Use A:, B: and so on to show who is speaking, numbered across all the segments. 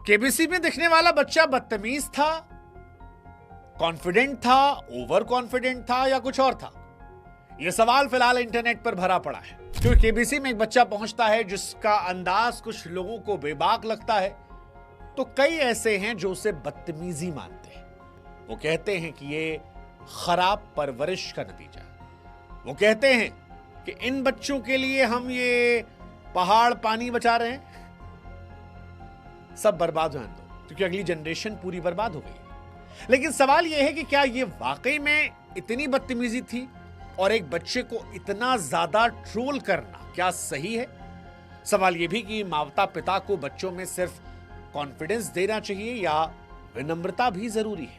A: KBC में दिखने वाला बच्चा बदतमीज था, कॉन्फिडेंट था, ओवर कॉन्फिडेंट था या कुछ और था? यह सवाल फिलहाल इंटरनेट पर भरा पड़ा है। क्योंकि केबीसी में एक बच्चा पहुंचता है जिसका अंदाज कुछ लोगों को बेबाक लगता है, तो कई ऐसे हैं जो उसे बदतमीजी मानते हैं। वो कहते हैं कि ये खराब परवरिश का नतीजा है। वो कहते हैं कि इन बच्चों के लिए हम ये पहाड़ पानी बचा रहे हैं, सब बर्बाद होने दो, क्योंकि अगली जनरेशन पूरी बर्बाद हो गई। लेकिन सवाल यह है कि क्या यह वाकई में इतनी बदतमीजी थी और एक बच्चे को इतना ज्यादा ट्रोल करना क्या सही है? सवाल यह भी कि माता पिता को बच्चों में सिर्फ कॉन्फिडेंस देना चाहिए या विनम्रता भी जरूरी है?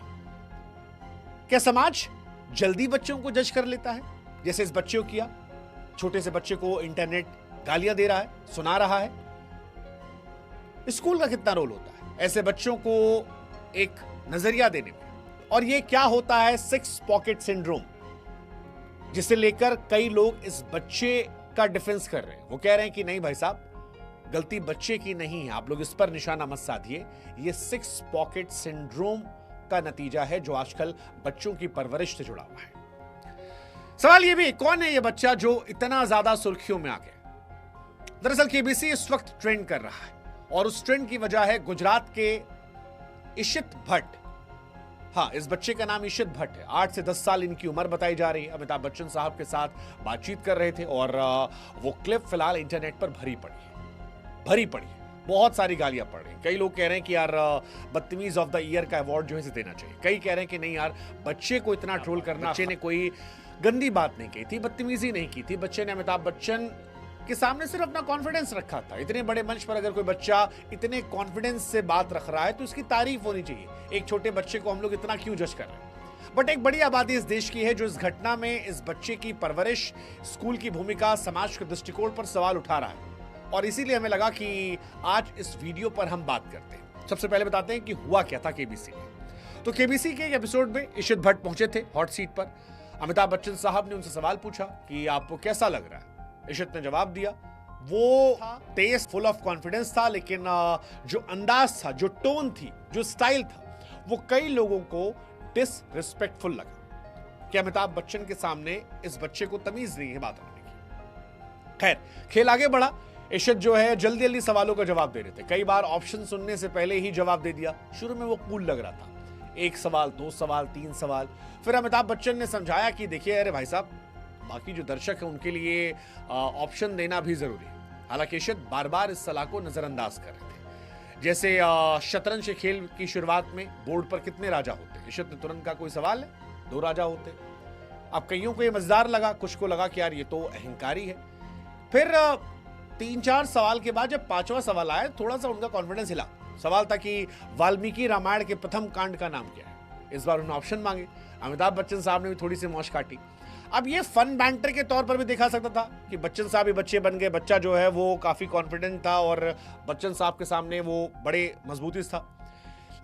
A: क्या समाज जल्दी बच्चों को जज कर लेता है, जैसे इस बच्चे को किया? छोटे से बच्चे को इंटरनेट गालियां दे रहा है, सुना रहा है। स्कूल का कितना रोल होता है ऐसे बच्चों को एक नजरिया देने में? और ये क्या होता है सिक्स पॉकेट सिंड्रोम, जिसे लेकर कई लोग इस बच्चे का डिफेंस कर रहे हैं। वो कह रहे हैं कि नहीं भाई साहब, गलती बच्चे की नहीं है, आप लोग इस पर निशाना मत साधिए। ये सिक्स पॉकेट सिंड्रोम का नतीजा है जो आजकल बच्चों की परवरिश से जुड़ा हुआ है। सवाल ये भी, कौन है ये बच्चा जो इतना ज्यादा सुर्खियों में आ गया? दरअसल केबीसी इस वक्त ट्रेंड कर रहा है और उस ट्रेंड की वजह है गुजरात के इशित भट्ट। हाँ, इस बच्चे का नाम इशित भट्ट है। 8 से 10 साल इनकी उम्र बताई जा रही है। अमिताभ बच्चन साहब के साथ बातचीत कर रहे थे और वो क्लिप फिलहाल इंटरनेट पर भरी पड़ी है। बहुत सारी गालियां पड़ रही हैं। कई लोग कह रहे हैं कि यार बदतमीज ऑफ द ईयर का अवार्ड जो है इसे देना चाहिए। कई कह रहे हैं कि नहीं यार, बच्चे को इतना ट्रोल करना, बच्चे ने कोई गंदी बात नहीं कही थी, बदतमीजी नहीं की थी। बच्चे ने अमिताभ बच्चन के सामने सिर्फ अपना कॉन्फिडेंस रखा था। इतने बड़े मंच पर अगर कोई बच्चा इतने कॉन्फिडेंस से बात रख रहा है तो इसकी तारीफ होनी चाहिए। एक छोटे बच्चे को हम लोग इतना क्यों जज कर रहे हैं? बट एक बड़ी आबादी इस देश की है जो इस घटना में इस बच्चे की परवरिश, स्कूल की भूमिका, समाज के दृष्टिकोण पर सवाल उठा रहा है। और इसीलिए हमें लगा कि आज इस वीडियो पर हम बात करते हैं। सबसे पहले बताते हैं कि हुआ क्या था केबीसी में। तो केबीसी के एक एपिसोड में इशित भट्ट पहुंचे थे हॉट सीट पर। अमिताभ बच्चन साहब ने उनसे सवाल पूछा कि आपको कैसा लग रहा है? इशित ने जवाब दिया। वो तेज, फुल ऑफ कॉन्फिडेंस था, लेकिन जो अंदाज था, जो टोन थी, जो स्टाइल था, वो कई लोगों को डिसरिस्पेक्टफुल लगा कि अमिताभ बच्चन के सामने इस बच्चे को तमीज नहीं है बात करने की। खैर, खेल आगे बढ़ा। इशित जो है जल्दी जल्दी सवालों का जवाब दे रहे थे। कई बार ऑप्शन सुनने से पहले ही जवाब दे दिया। शुरू में वो कूल लग रहा था। 1 सवाल, 2 सवाल, 3 सवाल। फिर अमिताभ बच्चन ने समझाया कि देखिए अरे भाई साहब, बाकी जो दर्शक है उनके लिए ऑप्शन देना भी जरूरी है। हालांकि इशित बार बार इस सलाह को नजरअंदाज कर रहे थे। जैसे शतरंज के खेल की शुरुआत में बोर्ड पर कितने राजा होते? इशित ने तुरंत कहा कोई सवाल है, 2 राजा होते। अब कईयों को ये मजेदार लगा, कुछ को लगा कि यार ये तो अहंकारी है। फिर 3-4 सवाल के बाद जब 5वां सवाल आया, थोड़ा सा उनका कॉन्फिडेंस हिला। सवाल था कि वाल्मीकि रामायण के प्रथम कांड का नाम क्या है? इस बार उन्होंने ऑप्शन मांगे। अमिताभ बच्चन साहब ने भी थोड़ी सी मौज काटी। अब ये फन बैंटर के तौर पर भी देखा सकता था कि बच्चन साहब ही बच्चे बन गए। बच्चा जो है वो काफी कॉन्फिडेंट था और बच्चन साहब के सामने वो बड़े मजबूती से था।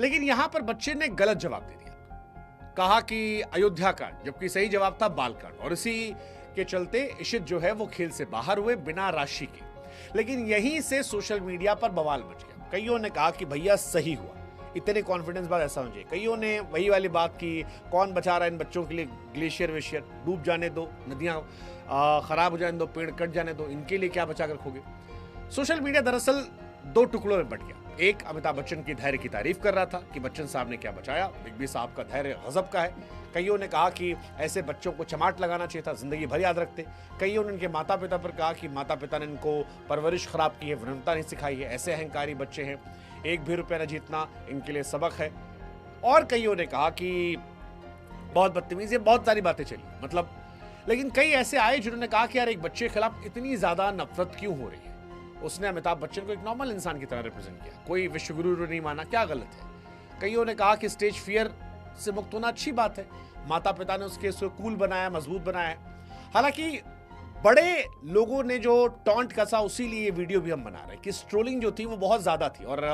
A: लेकिन यहां पर बच्चे ने गलत जवाब दे दिया। कहा कि अयोध्या कांड, जबकि सही जवाब था बाल कांड। और इसी के चलते इशित जो है वो खेल से बाहर हुए बिना राशि के। लेकिन यहीं से सोशल मीडिया पर बवाल मच गया। कईयों ने कहा कि भैया सही हुआ, इतने कॉन्फिडेंस बाद ऐसा होना चाहिए। कईयों ने वही वाली बात की, कौन बचा रहा है इन बच्चों के लिए? ग्लेशियर वेशियर डूब जाने दो, नदियां खराब हो जाने दो, पेड़ कट जाने दो, इनके लिए क्या बचा कर रखोगे? सोशल मीडिया दरअसल 2 टुकड़ों में बट गया। एक अमिताभ बच्चन की धैर्य की तारीफ कर रहा था कि बच्चन साहब ने क्या बचाया, बिग बी साहब का धैर्य गजब का है। कईयों ने कहा कि ऐसे बच्चों को चमाट लगाना चाहिए था, जिंदगी भर याद रखते। कईयों ने इनके माता पिता पर कहा कि माता पिता ने इनको परवरिश खराब की है, विनम्रता नहीं सिखाई है, ऐसे अहंकारी बच्चे हैं, 1 भी रुपया न जीतना इनके लिए सबक है। और कईयों ने कहा कि बहुत बदतमीज है, बहुत सारी बातें चली मतलब। लेकिन कई ऐसे आए जिन्होंने कहा कि यार एक बच्चे के खिलाफ इतनी ज्यादा नफरत क्यों हो रही है? उसने अमिताभ बच्चन को एक नॉर्मल इंसान की तरह रिप्रेजेंट किया, कोई विश्वगुरु नहीं माना, क्या गलत है? कईयों ने कहा कि स्टेज फियर से मुक्त होना अच्छी बात है। माता पिता ने उसको कूल बनाया, मजबूत बनाया। हालांकि बड़े लोगों ने जो टॉन्ट कसा, उसी लिए ये वीडियो भी हम बना रहे हैं कि स्ट्रोलिंग जो थी वो बहुत ज्यादा थी और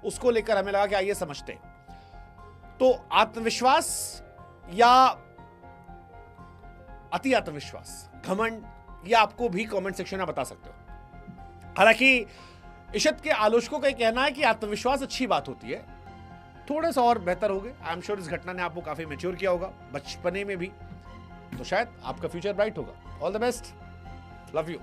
A: उसको लेकर हमें लगा कि आइए समझते हैं। तो आत्मविश्वास या अति आत्मविश्वास, घमंड, या आपको भी कमेंट सेक्शन में बता सकते हो। हालांकि इशत के आलोचकों का कहना है कि आत्मविश्वास अच्छी बात होती है, थोड़ा सा और बेहतर हो गए। आई एम श्योर इस घटना ने आपको काफी मैच्योर किया होगा बचपने में भी, तो शायद आपका फ्यूचर ब्राइट होगा। All the best, love you.